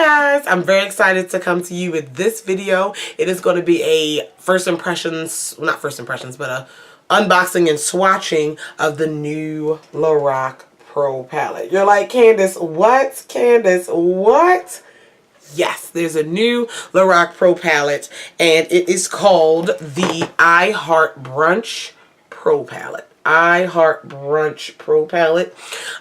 guys, I'm very excited to come to you with this video. It is going to be a first impressions, well, not first impressions, but a unboxing and swatching of the new Lorac Pro palette. You're like, Candace, what? Candace, what? Yes, there's a new Lorac Pro palette, and it is called the I Heart Brunch Pro palette. I Heart Brunch Pro palette.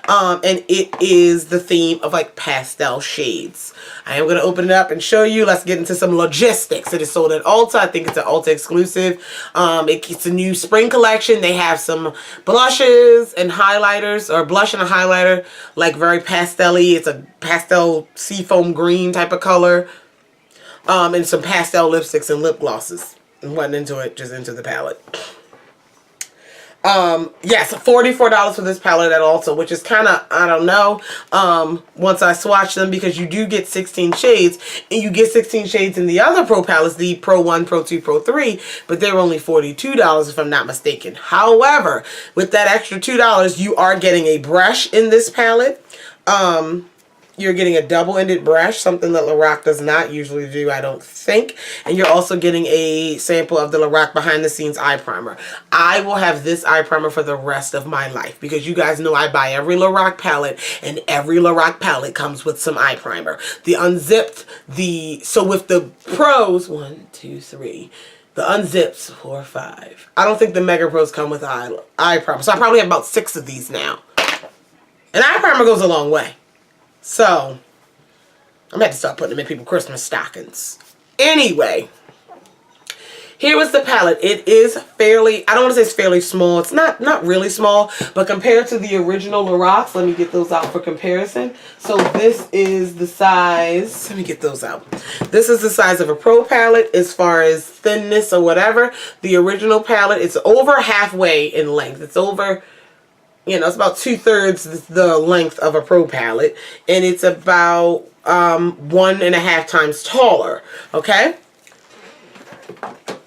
And it is the theme of like pastel shades. I am going to open it up and show you. Let's get into some logistics. It is sold at Ulta. I think it's an Ulta exclusive. It's a new spring collection. They have some blushes and highlighters, or blush and a highlighter, like very pastel-y. It's a pastel seafoam green type of color. And some pastel lipsticks and lip glosses. And wasn't into it, just into the palette. Yes, $44 for this palette at Ulta, which is kind of, I don't know, once I swatch them, because you do get 16 shades, and you get 16 shades in the other Pro palettes, the Pro 1, Pro 2, Pro 3, but they're only $42 if I'm not mistaken. However, with that extra $2, you are getting a brush in this palette. You're getting a double-ended brush, something that Lorac does not usually do, I don't think. And you're also getting a sample of the Lorac Behind the Scenes Eye Primer. I will have this eye primer for the rest of my life, because you guys know I buy every Lorac palette, and every Lorac palette comes with some eye primer. The unzipped, so with the Pros, 1, 2, 3. The unzips, 4, 5. I don't think the Mega Pros come with eye primer. So I probably have about 6 of these now. And eye primer goes a long way. So, I'm going to have to start putting them in people's Christmas stockings. Anyway, here was the palette. It is fairly, I don't want to say it's fairly small. It's not really small, but compared to the original Loracs, let me get those out for comparison. So this is the size, let me get those out. This is the size of a Pro palette as far as thinness or whatever. The original palette, it's over halfway in length. It's over, you know, it's about 2/3 the length of a Pro palette, and it's about 1.5 times taller, okay?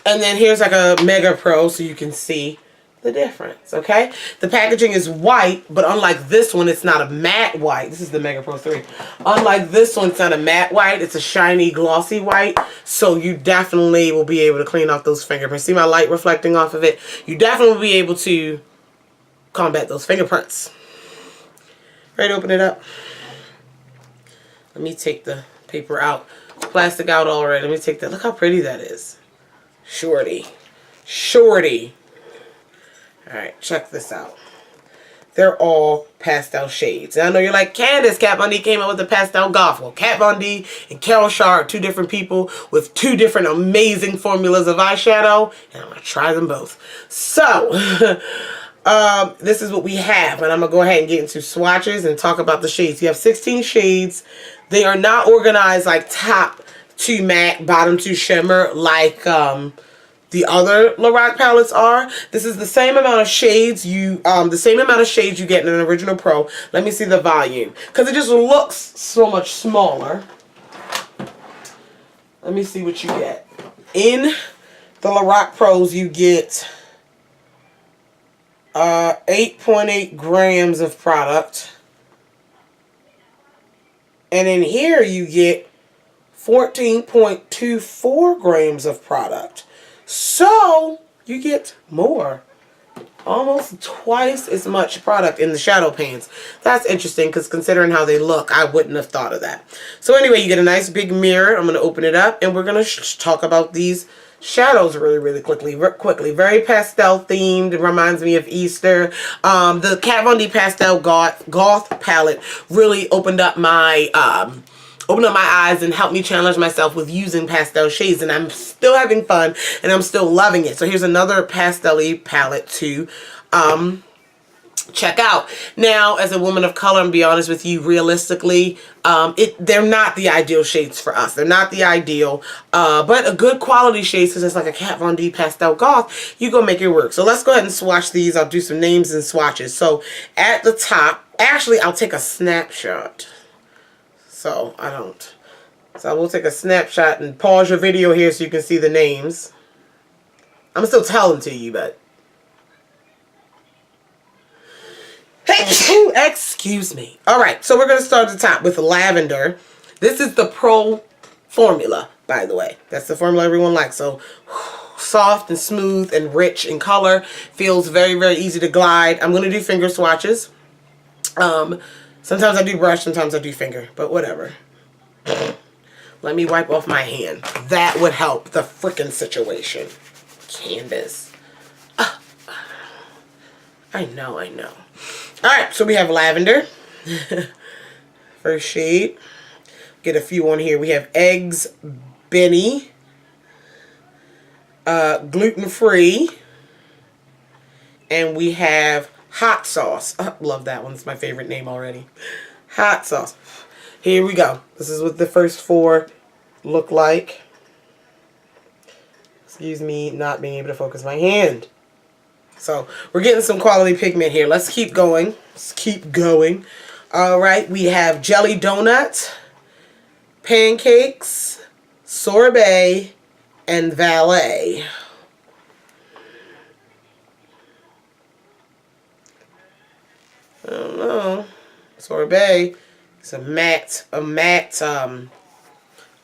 And then here's like a Mega Pro, so you can see the difference, okay? The packaging is white, but unlike this one, it's not a matte white. This is the Mega Pro 3. Unlike this one, it's not a matte white. It's a shiny, glossy white, so you definitely will be able to clean off those fingerprints. See my light reflecting off of it? You definitely will be able to combat those fingerprints. Ready to open it up? Let me take the paper out. Plastic out already. Let me take that. Look how pretty that is. Shorty. Shorty. Alright, check this out. They're all pastel shades. And I know you're like, Candace, Kat Von D came up with the pastel goth. Well, Kat Von D and Carol Shar are 2 different people with 2 different amazing formulas of eyeshadow. And I'm going to try them both. So, this is what we have, and I'm going to go ahead and get into swatches and talk about the shades. You have 16 shades. They are not organized like top to matte, bottom to shimmer like the other Lorac palettes are. This is the same amount of shades you get in an original Pro. Let me see the volume, because it just looks so much smaller. Let me see what you get. In the Lorac Pros, you get 8.8 grams of product, and in here you get 14.24 grams of product, so you get more, almost twice as much product in the shadow pans. That's interesting, because considering how they look, I wouldn't have thought of that. So anyway, you get a nice big mirror. I'm going to open it up, and we're going to talk about these shadows really quickly. Very pastel themed. It reminds me of Easter. The Kat Von D pastel goth palette really opened up my eyes and helped me challenge myself with using pastel shades, and I'm still having fun and I'm still loving it. So here's another pastel-y palette to check out. Now, as a woman of color, and be honest with you, realistically, they're not the ideal shades for us. They're not the ideal, but a good quality shade, because it's like a Kat Von D pastel goth, you go make it work. So let's go ahead and swatch these. I'll do some names and swatches. So at the top, actually, I'll take a snapshot. So I will take a snapshot and pause your video here so you can see the names. I'm still telling to you, but excuse me. All right, so we're going to start at the top with lavender. This is the Pro formula, by the way. That's the formula everyone likes. So soft and smooth and rich in color. Feels very, very easy to glide. I'm going to do finger swatches. Sometimes I do brush, sometimes I do finger, but whatever. Let me wipe off my hand. That would help the frickin' situation. Canvas. I know. Alright, so we have lavender. First shade. Get a few on here. We have Eggs Benny. Gluten-free. And we have Hot Sauce. Love that one. It's my favorite name already. Hot Sauce. Here we go. This is what the first 4 look like. Excuse me not being able to focus my hand. So we're getting some quality pigment here. Let's keep going. Alright, we have Jelly Donut, Pancakes, Sorbet, and Valet. I don't know. Sorbet. It's a matte, what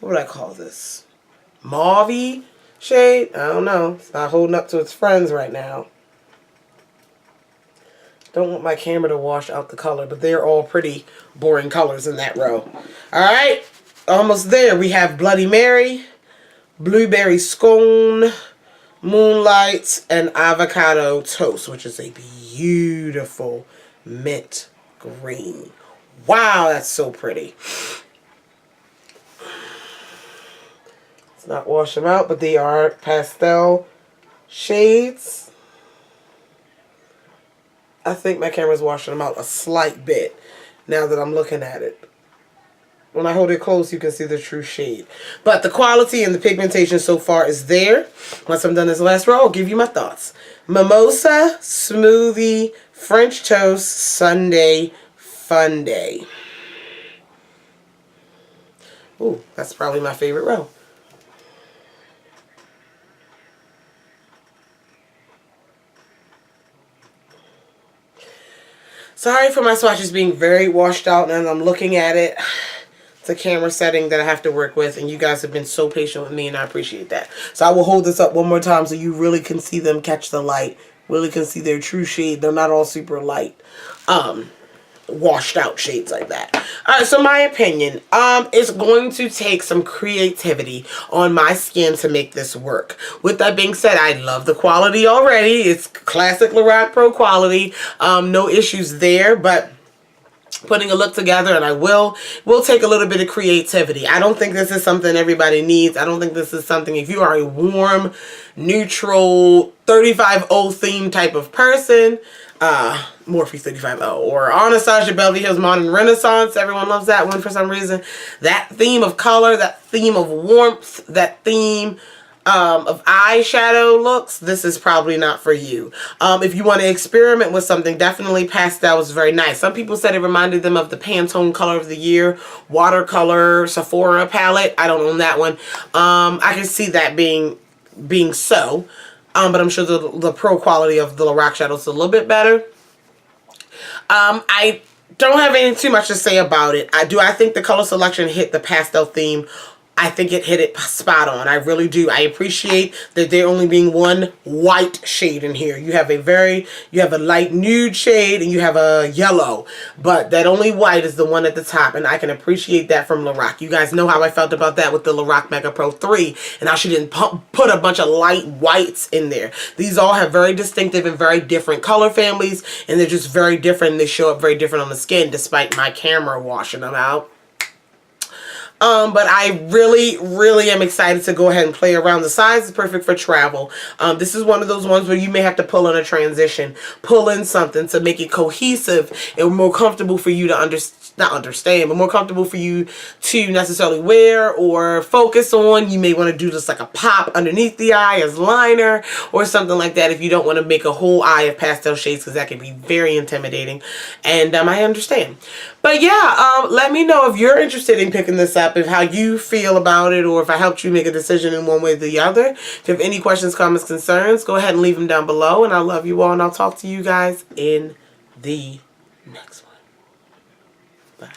would I call this? Mauve-y shade? I don't know. It's not holding up to its friends right now. Don't want my camera to wash out the color, but they're all pretty boring colors in that row. Alright, almost there. We have Bloody Mary, Blueberry Scone, Moonlight, and Avocado Toast, which is a beautiful mint green. Wow, that's so pretty. Let's not wash them out, but they are pastel shades. I think my camera's washing them out a slight bit now that I'm looking at it. When I hold it close, you can see the true shade. But the quality and the pigmentation so far is there. Once I'm done this last row, I'll give you my thoughts. Mimosa, Smoothie, French Toast, Sundae, Fun Day. Ooh, that's probably my favorite row. Sorry for my swatches being very washed out, and I'm looking at it. It's a camera setting that I have to work with, and you guys have been so patient with me, and I appreciate that. So I will hold this up one more time so you really can see them catch the light. Really can see their true shade. They're not all super light. Washed out shades like that. Alright, so my opinion, it's going to take some creativity on my skin to make this work. With that being said, I love the quality already. It's classic Lorac Pro quality. No issues there, but putting a look together, and I will take a little bit of creativity. I don't think this is something everybody needs. I don't think this is something, if you are a warm, neutral, 35-0 theme type of person, Morphe 35-0, or Anastasia Beverly Hills Modern Renaissance. Everyone loves that one for some reason. That theme of color, that theme of warmth, that theme of eyeshadow looks, this is probably not for you. If you want to experiment with something, definitely pastel is very nice. Some people said it reminded them of the Pantone Color of the Year watercolor Sephora palette. I don't own that one. I can see that being so. But I'm sure the pro quality of the Lorac shadow is a little bit better. I don't have anything too much to say about it. I think the color selection hit the pastel theme. I think it hit it spot on. I really do. I appreciate that there only being one white shade in here. You have a light nude shade and you have a yellow, but that only white is the one at the top, and I can appreciate that from Lorac. You guys know how I felt about that with the Lorac Mega Pro 3, and how she didn't put a bunch of light whites in there. These all have very distinctive and very different color families, and they're just very different, and they show up very different on the skin despite my camera washing them out. But I really am excited to go ahead and play around. The size is perfect for travel. This is one of those ones where you may have to pull in a transition, pull in something to make it cohesive and more comfortable for you to not understand, but more comfortable for you to necessarily wear or focus on. You may want to do just like a pop underneath the eye as liner or something like that if you don't want to make a whole eye of pastel shades, because that can be very intimidating, and I understand. But yeah, let me know if you're interested in picking this up, if how you feel about it, or if I helped you make a decision in one way or the other. If you have any questions, comments, concerns, go ahead and leave them down below, and I love you all, and I'll talk to you guys in the next one. Bye.